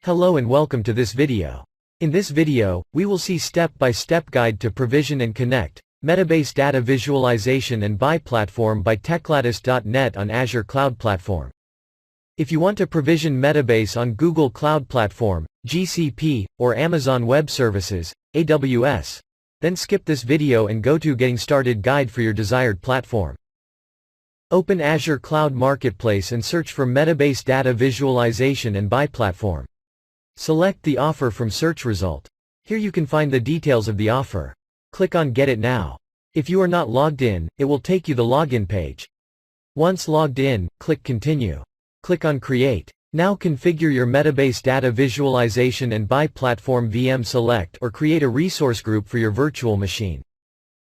Hello and welcome to this video. In this video, we will see step-by-step guide to provision and connect Metabase data visualization and BI platform by techlattice.net on Azure Cloud Platform. If you want to provision Metabase on Google Cloud Platform, GCP, or Amazon Web Services, AWS, then skip this video and go to Getting Started guide for your desired platform. Open Azure Cloud Marketplace and search for Metabase data visualization and BI platform. Select the offer from search result. Here you can find the details of the offer. Click on Get It Now. If you are not logged in, it will take you the login page. Once logged in, click Continue. Click on Create. Now configure your Metabase data visualization and BI platform VM. Select or create a resource group for your virtual machine.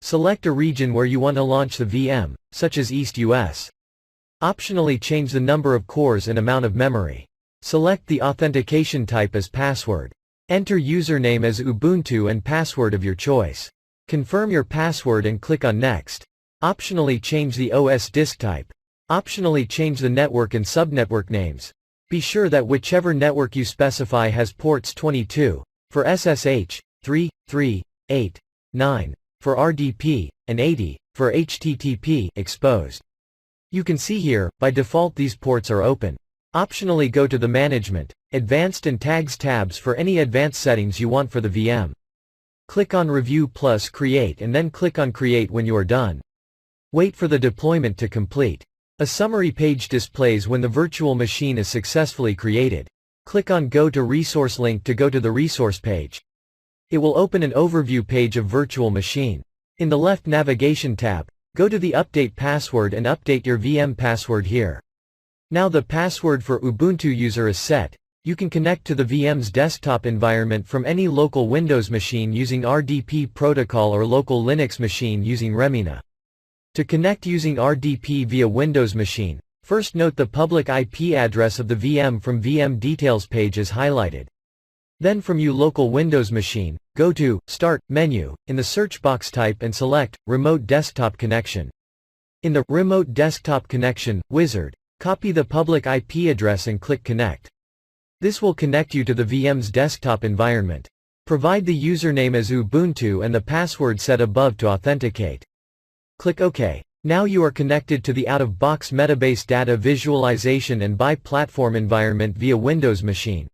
Select a region where you want to launch the VM, such as East US. Optionally change the number of cores and amount of memory. Select the authentication type as password. Enter username as Ubuntu and password of your choice. Confirm your password and click on Next. Optionally change the OS disk type. Optionally change the network and subnetwork names. Be sure that whichever network you specify has ports 22, for SSH, 3, 3, 8, 9, for RDP, and 80, for HTTP, exposed. You can see here, by default these ports are open. Optionally go to the Management, Advanced and Tags tabs for any advanced settings you want for the VM. Click on Review plus Create and then click on Create when you are done. Wait for the deployment to complete. A summary page displays when the virtual machine is successfully created. Click on Go to Resource link to go to the resource page. It will open an overview page of virtual machine. In the left navigation tab, go to the Update Password and update your VM password here. Now the password for Ubuntu user is set. You can connect to the VM's desktop environment from any local Windows machine using RDP protocol or local Linux machine using Remina. To connect using RDP via Windows machine, first note the public IP address of the VM from VM details page is highlighted. Then from your local Windows machine, go to Start menu, in the search box type and select Remote Desktop Connection. In the Remote Desktop Connection wizard, copy the public IP address and click Connect. This will connect you to the VM's desktop environment. Provide the username as Ubuntu and the password set above to authenticate. Click OK. Now you are connected to the out-of-box Metabase data visualization and BI platform environment via Windows machine.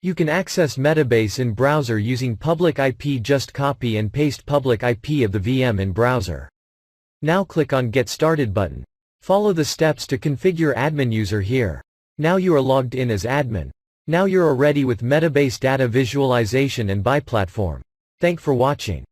You can access Metabase in browser using public IP. Just copy and paste public IP of the VM in browser. Now click on Get Started button. Follow the steps to configure admin user here. Now you are logged in as admin. Now you're ready with Metabase data visualization and BI platform. Thanks for watching.